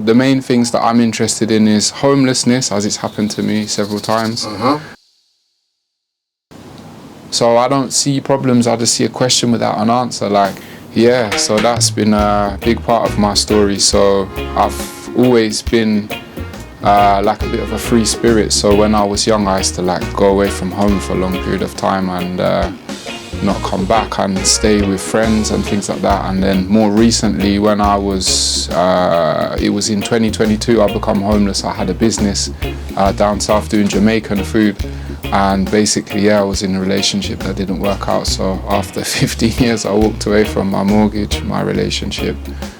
The main things that I'm interested in is homelessness, as it's happened to me several times. So I don't see problems, I just see a question without an answer. So that's been a big part of my story. So I've always been like a bit of a free spirit. So when I was young, I used to go away from home for a long period of time and not come back and stay with friends and things like that. And then more recently, when I was, it was in 2022, I become homeless. I had a business down south doing Jamaican food. And basically, I was in a relationship that didn't work out. So after 15 years, I walked away from my mortgage, my relationship.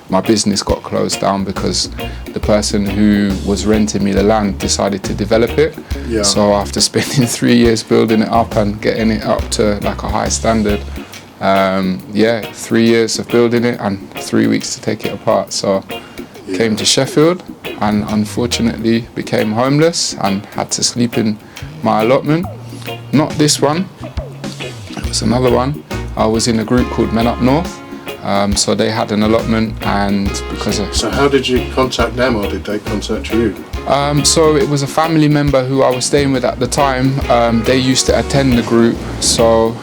My business got closed down because the person who was renting me the land decided to develop it. Yeah. So after spending 3 years building it up and getting it up to a high standard, 3 years of building it and 3 weeks to take it apart. So came to Sheffield and unfortunately became homeless and had to sleep in my allotment. Not this one, it was another one. I was in a group called Men Up North. So they had an allotment, and because of... So how did you contact them, or did they contact you? So it was a family member who I was staying with at the time. They used to attend the group. So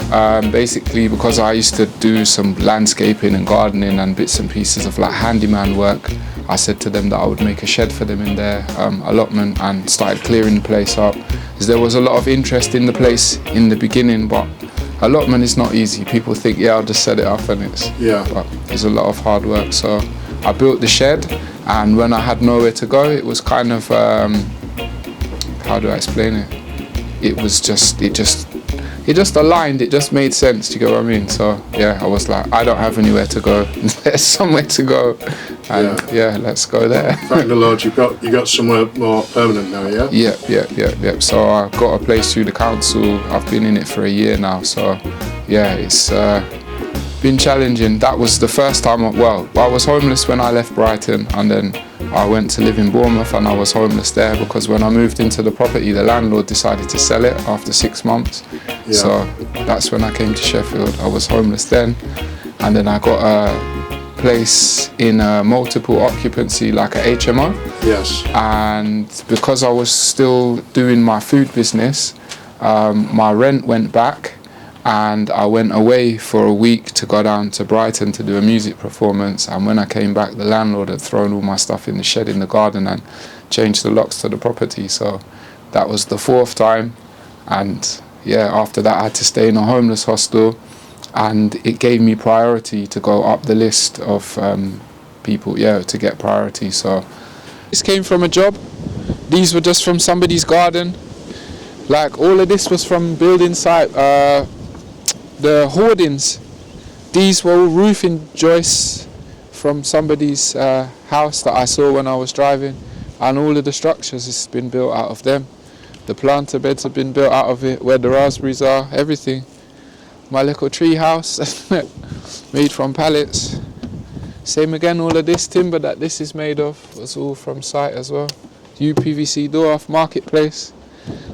basically, because I used to do some landscaping and gardening and bits and pieces of handyman work, I said to them that I would make a shed for them in their allotment and started clearing the place up. Because there was a lot of interest in the place in the beginning, but allotment is not easy. People think, I'll just set it up and but it's a lot of hard work. So I built the shed, and when I had nowhere to go, it was kind of, how do I explain it? It just aligned, it just made sense, do you get what I mean? So I was like, I don't have anywhere to go, there's somewhere to go, and let's go there. Thank the Lord, you got somewhere more permanent now, yeah? Yep. So I got a place through the council. I've been in it for a year now, so it's been challenging. That was the first time, I was homeless when I left Brighton, and then I went to live in Bournemouth and I was homeless there because when I moved into the property, the landlord decided to sell it after 6 months. Yeah. So that's when I came to Sheffield. I was homeless then, and then I got a place in a multiple occupancy, like a HMO. Yes. And because I was still doing my food business, my rent went back, and I went away for a week to go down to Brighton to do a music performance. And when I came back, the landlord had thrown all my stuff in the shed in the garden and changed the locks to the property. So that was the 4th time. And after that I had to stay in a homeless hostel, and it gave me priority to go up the list of people, to get priority. So this came from a job. These were just from somebody's garden. All of this was from building site. The hoardings, these were all roofing joists from somebody's house that I saw when I was driving, and all of the structures has been built out of them. The planter beds have been built out of it, where the raspberries are, everything. My little tree house, made from pallets. Same again, all of this timber that this is made of was all from site as well. UPVC door off Marketplace,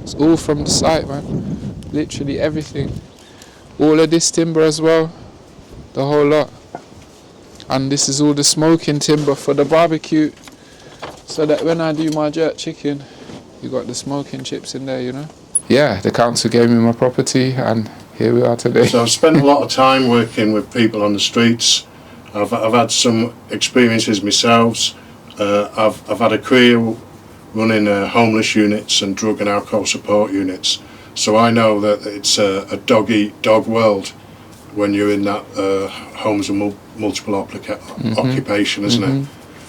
it's all from the site, man. Literally everything. All of this timber as well, the whole lot. And this is all the smoking timber for the barbecue, so that when I do my jerk chicken, you got the smoking chips in there, Yeah, the council gave me my property, and here we are today. So I've spent a lot of time working with people on the streets. I've had some experiences myself. I've had a career running homeless units and drug and alcohol support units. So I know that it's a dog-eat-dog world when you're in that homes and multiple occupation, isn't it?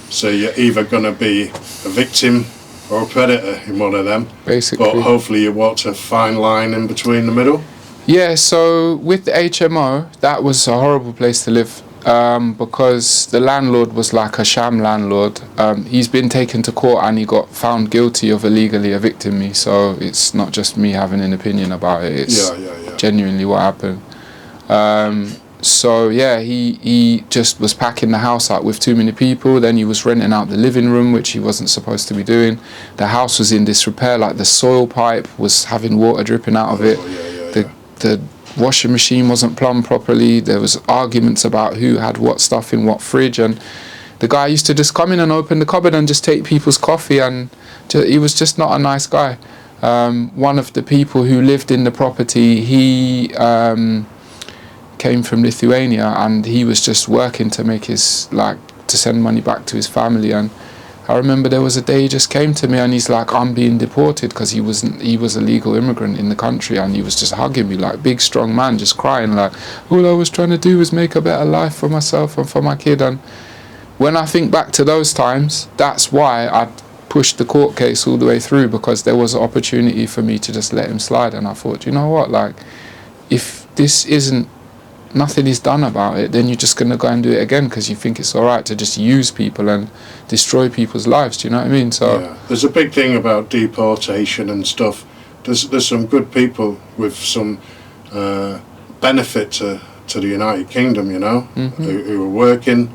So you're either going to be a victim or a predator in one of them. Basically. But hopefully you walk a fine line in between the middle. Yeah, so with the HMO, that was a horrible place to live. Because the landlord was like a sham landlord. He's been taken to court and he got found guilty of illegally evicting me, so it's not just me having an opinion about it, it's genuinely what happened. He just was packing the house out with too many people. Then he was renting out the living room, which he wasn't supposed to be doing. The house was in disrepair, the soil pipe was having water dripping out of it. The washing machine wasn't plumbed properly. There was arguments about who had what stuff in what fridge, and The guy used to just come in and open the cupboard and just take people's coffee, and he was just not a nice guy. One of the people who lived in the property, he came from Lithuania, and he was just working to make his, like, to send money back to his family. And I remember there was a day he just came to me and he's like, I'm being deported, because he was a legal immigrant in the country, and he was just hugging me, like, big strong man, just crying, like, all I was trying to do was make a better life for myself and for my kid. And when I think back to those times, that's why I pushed the court case all the way through, because there was an opportunity for me to just let him slide. And I thought, you know what, like, if this isn't, nothing is done about it, then you're just going to go and do it again because you think it's all right to just use people and destroy people's lives. Do you know what I mean? So yeah, there's a big thing about deportation and stuff. There's some good people with some benefit to the United Kingdom, you know, who are working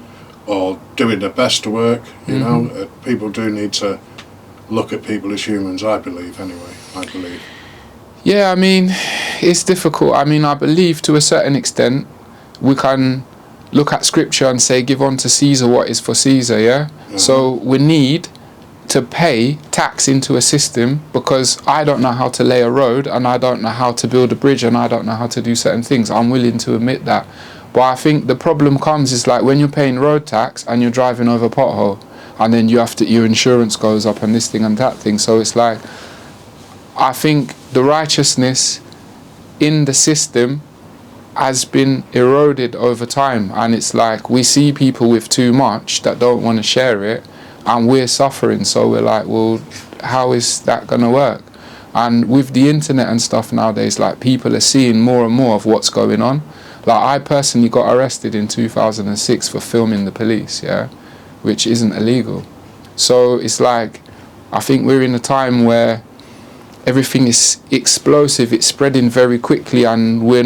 or doing their best to work. You know, people do need to look at people as humans. I believe, anyway. I believe. Yeah, I mean, it's difficult. I mean, I believe to a certain extent we can look at scripture and say, give unto Caesar what is for Caesar, yeah? So we need to pay tax into a system, because I don't know how to lay a road, and I don't know how to build a bridge, and I don't know how to do certain things. I'm willing to admit that. But I think the problem comes is, like, when you're paying road tax and you're driving over a pothole, and then you have to, your insurance goes up and this thing and that thing. So it's like, I think the righteousness in the system has been eroded over time, and it's like we see people with too much that don't want to share it, and we're suffering. So we're like, well, how is that going to work? And with the internet and stuff nowadays, like, people are seeing more and more of what's going on. Like, I personally got arrested in 2006 for filming the police, yeah, which isn't illegal. So it's like, I think we're in a time where everything is explosive, it's spreading very quickly, and we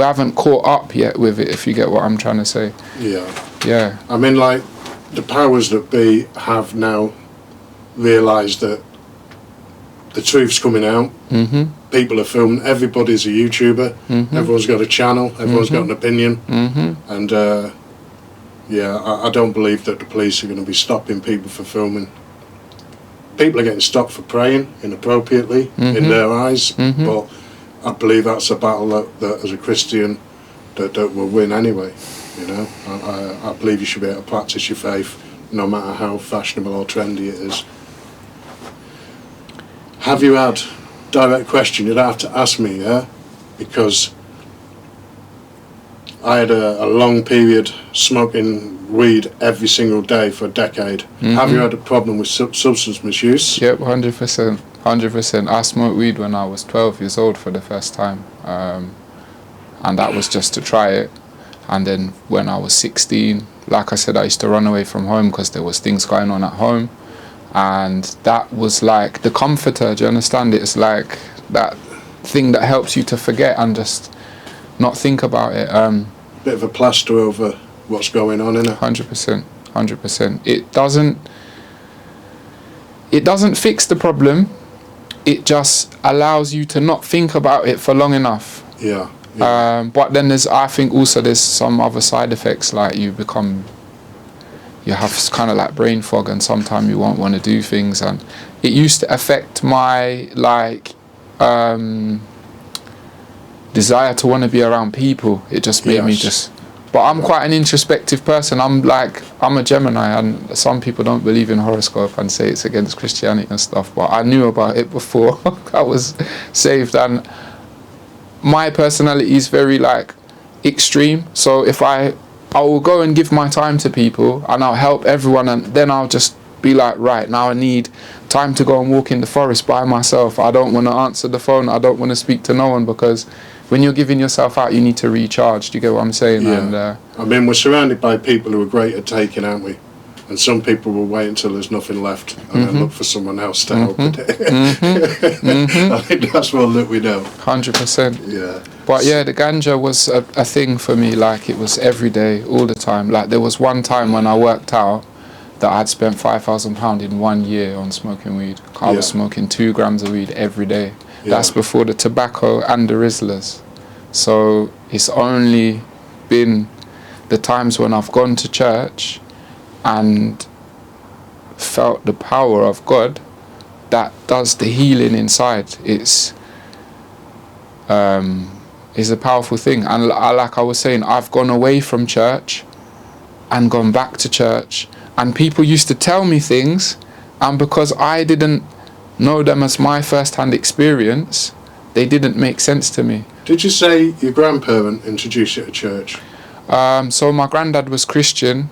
haven't caught up yet with it, if you get what I'm trying to say. Yeah. I mean, like, the powers that be have now realised that the truth's coming out. People are filming, everybody's a YouTuber, everyone's got a channel, everyone's got an opinion, and I don't believe that the police are going to be stopping people for filming. People are getting stopped for praying inappropriately in their eyes, but I believe that's a battle that as a Christian that will win anyway. You know, I believe you should be able to practice your faith no matter how fashionable or trendy it is. Have you had, direct question, you'd have to ask me, yeah? Because I had a long period smoking weed every single day for a decade. Have you had a problem with substance misuse? Yep, 100%. 100%. I smoked weed when I was 12 years old for the first time. And that was just to try it. And then when I was 16, like I said, I used to run away from home because there was things going on at home. And that was like the comforter, do you understand? It's like that thing that helps you to forget and just not think about it. Bit of a plaster over what's going on, innit? 100%. 100%. It doesn't fix the problem. It just allows you to not think about it for long enough. Yeah. But then I think also there's some other side effects, like you have kind of like brain fog, and sometimes you won't want to do things, and it used to affect my desire to want to be around people. It just made me just. But I'm quite an introspective person. I'm a Gemini, and some people don't believe in horoscope and say it's against Christianity and stuff. But I knew about it before I was saved, and my personality is very like extreme. So if I will go and give my time to people, and I'll help everyone, and then I'll just be like, right, now I need time to go and walk in the forest by myself. I don't want to answer the phone. I don't want to speak to no one, because when you're giving yourself out, you need to recharge. Do you get what I'm saying? Yeah. And, I mean, we're surrounded by people who are great at taking, aren't we? And some people will wait until there's nothing left and then look for someone else to help with it. I think that's one that we know. 100%. Yeah. But yeah, the ganja was a thing for me. Like, it was every day, all the time. Like, there was one time when I worked out that I'd spent £5,000 in 1 year on smoking weed. I was smoking 2 grams of weed every day. Yeah. That's before the tobacco and the Rizzlers. So it's only been the times when I've gone to church and felt the power of God that does the healing inside. It's a powerful thing. And like I was saying, I've gone away from church and gone back to church, and people used to tell me things, and because I didn't know them as my first-hand experience, they didn't make sense to me. Did you say your grandparent introduced you to church? So my granddad was Christian.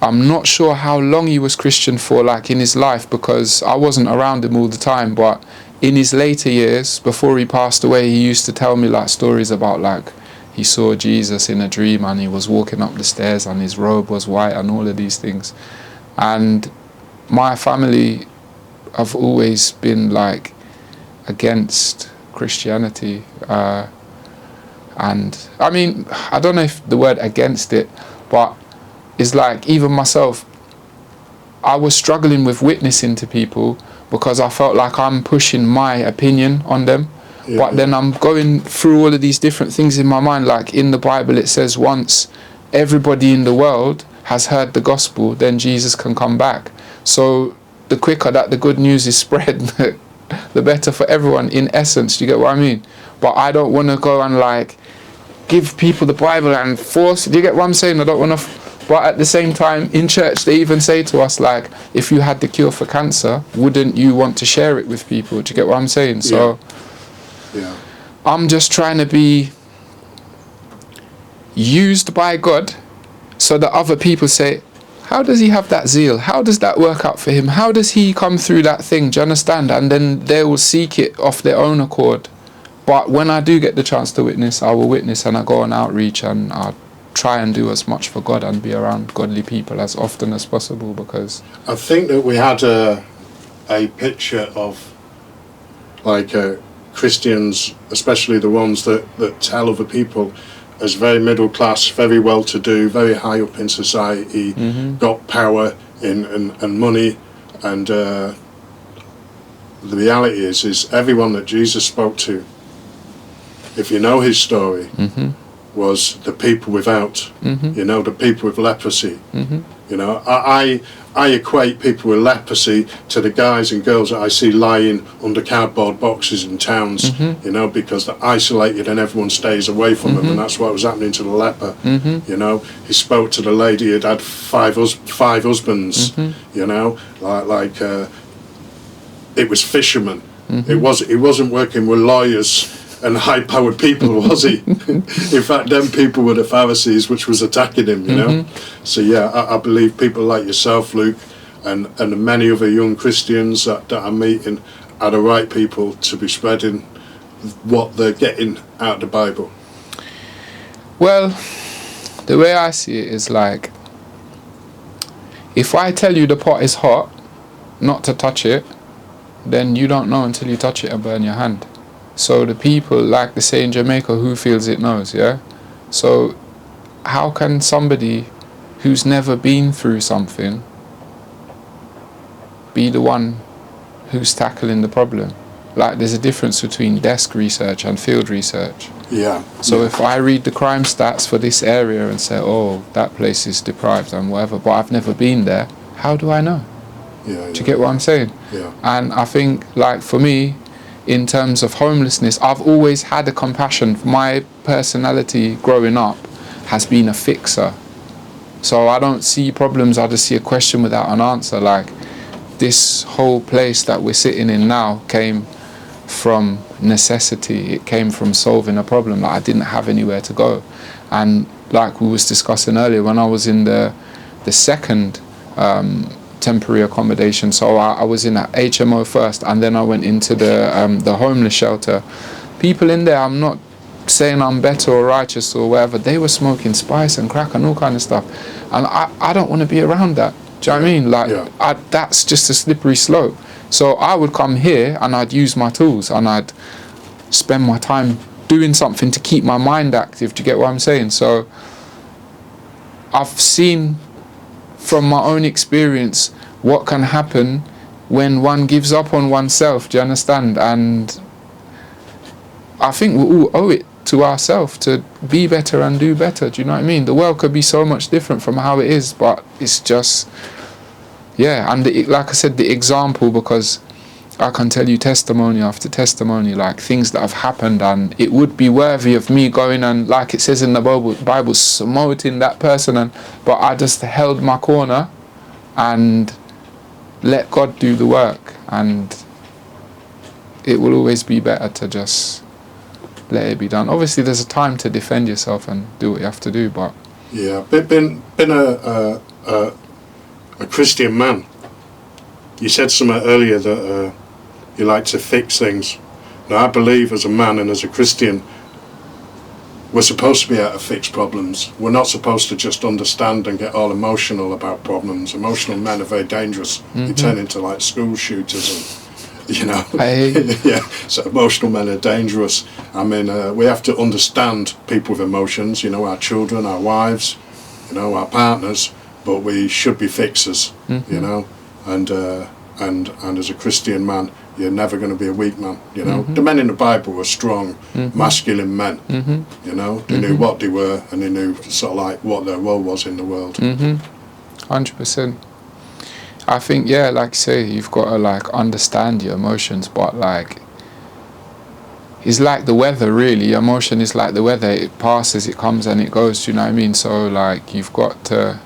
I'm not sure how long he was Christian for, like in his life, because I wasn't around him all the time, but in his later years, before he passed away, he used to tell me like stories about like he saw Jesus in a dream and he was walking up the stairs and his robe was white and all of these things. And my family have always been like against Christianity, and I mean, I don't know if the word against it, but it's like even myself, I was struggling with witnessing to people because I felt like I'm pushing my opinion on them. Yeah, but then I'm going through all of these different things in my mind. Like in the Bible it says once everybody in the world has heard the gospel, then Jesus can come back. So the quicker that the good news is spread, the better for everyone in essence. Do you get what I mean? But I don't want to go and like give people the Bible and force. Do you get what I'm saying? I don't want to. But at the same time, in church, they even say to us, like, if you had the cure for cancer, wouldn't you want to share it with people? Do you get what I'm saying? So, yeah. I'm just trying to be used by God so that other people say, how does he have that zeal? How does that work out for him? How does he come through that thing? Do you understand? And then they will seek it off their own accord. But when I do get the chance to witness, I will witness, and I go on outreach, and I try and do as much for God and be around godly people as often as possible, because I think that we had a picture of like Christians, especially the ones that tell other people as very middle class, very well to do, very high up in society, got power and money, and the reality is everyone that Jesus spoke to, if you know his story, was the people without, you know, the people with leprosy. You know, I equate people with leprosy to the guys and girls that I see lying under cardboard boxes in towns, you know, because they're isolated and everyone stays away from them, and that's what was happening to the leper. You know, he spoke to the lady who'd had five husbands, you know, like it was fishermen. It wasn't working with lawyers and high-powered people, was he? In fact, them people were the Pharisees, which was attacking him, you know. So yeah, I believe people like yourself, Luke, and many other young Christians that I'm meeting are the right people to be spreading what they're getting out of the Bible. Well, the way I see it is like, if I tell you the pot is hot, not to touch it, then you don't know until you touch it and burn your hand. So the people, like they say in Jamaica, who feels it knows, yeah? So how can somebody who's never been through something be the one who's tackling the problem? Like there's a difference between desk research and field research. Yeah. So if I read the crime stats for this area and say, oh, that place is deprived and whatever, but I've never been there, how do I know? Do you get what I'm saying? Yeah. And I think, like for me, in terms of homelessness, I've always had a compassion. My personality growing up has been a fixer. So I don't see problems, I just see a question without an answer. Like this whole place that we're sitting in now came from necessity. It came from solving a problem. Like I didn't have anywhere to go. And like we was discussing earlier, when I was in the second temporary accommodation, so I was in that HMO first, and then I went into the homeless shelter. People in there, I'm not saying I'm better or righteous or whatever, they were smoking spice and crack and all kind of stuff, and I don't want to be around that. Do you know what I mean? Like that's just a slippery slope. So I would come here and I'd use my tools and I'd spend my time doing something to keep my mind active. Do you get what I'm saying? So I've seen from my own experience what can happen when one gives up on oneself. Do you understand? And I think we all owe it to ourselves to be better and do better. Do you know what I mean? The world could be so much different from how it is, but it's just, yeah. And like I said, the example, because I can tell you testimony after testimony, like things that have happened, and it would be worthy of me going and, like it says in the Bible, smoting that person, but I just held my corner and let God do the work, and it will always be better to just let it be done. Obviously, there's a time to defend yourself and do what you have to do, but yeah, been a Christian man. You said something earlier that you like to fix things. Now, I believe as a man and as a Christian, we're supposed to be able to fix problems. We're not supposed to just understand and get all emotional about problems. Emotional men are very dangerous. They turn into like school shooters, and you know. Yeah. So emotional men are dangerous. I mean, we have to understand people with emotions. You know, our children, our wives, you know, our partners. But we should be fixers. You know, and as a Christian man, you're never going to be a weak man. You know, the men in the Bible were strong, masculine men. You know, they knew what they were, and they knew sort of like what their role was in the world. 100%. I think, yeah, like you say, you've got to like understand your emotions, but like it's like the weather, really. Emotion is like the weather. It passes, it comes, and it goes. Do you know what I mean? So like you've got to.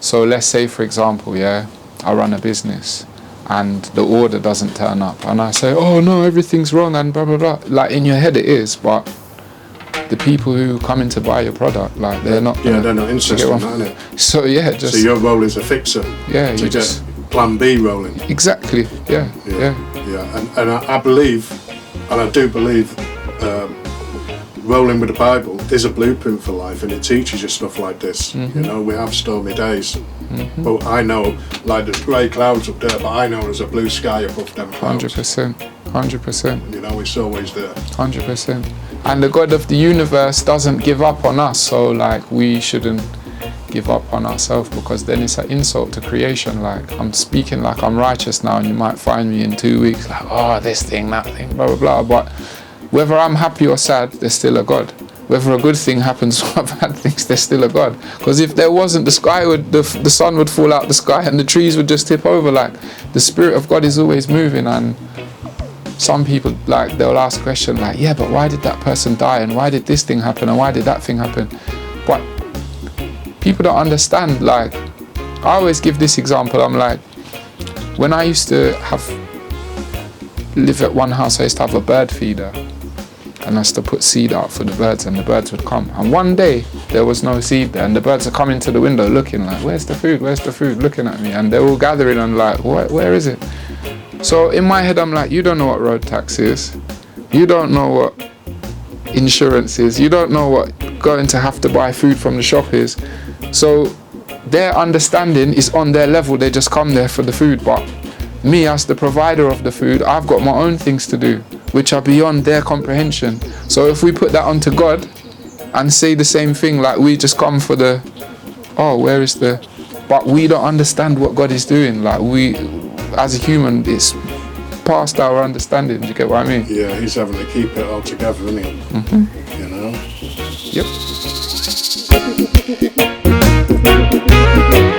So let's say, for example, yeah, I run a business, and the order doesn't turn up, and I say, oh no, everything's wrong, and blah blah blah. Like in your head it is, but the people who come in to buy your product, like they're not. Yeah, they're not interested in that, innit? So yeah, just. So your role is a fixer. Yeah, to you just get Plan B rolling. Exactly. Yeah. And I believe, and I do believe, rolling with the Bible is a blueprint for life, and it teaches you stuff like this. You know, we have stormy days, but I know, like there's grey clouds up there, but I know there's a blue sky above them clouds. 100%. You know, it's always there. 100%. And the God of the universe doesn't give up on us, so like we shouldn't give up on ourselves, because then it's an insult to creation. Like I'm speaking like I'm righteous now, and you might find me in 2 weeks like, oh, this thing, that thing, blah blah blah. But whether I'm happy or sad, there's still a God. Whether a good thing happens or bad things, there's still a God. Because if there wasn't, the sun would fall out the sky and the trees would just tip over. Like the Spirit of God is always moving, and some people, like, they'll ask a question like, yeah, but why did that person die, and why did this thing happen, and why did that thing happen? But people don't understand. Like, I always give this example. I'm like, when I used to live at one house, I used to have a bird feeder, and I used to put seed out for the birds, and the birds would come. And one day there was no seed there, and the birds are coming to the window looking like, where's the food, looking at me, and they're all gathering and like, where is it? So in my head I'm like, you don't know what road tax is, you don't know what insurance is, you don't know what going to have to buy food from the shop is. So their understanding is on their level, they just come there for the food. But me, as the provider of the food, I've got my own things to do, which are beyond their comprehension. So if we put that onto God and say the same thing, like we just come for the, oh, where is the, but we don't understand what God is doing. Like we, as a human, it's past our understanding. Do you get what I mean? Yeah, he's having to keep it all together, isn't he? You know? Yep.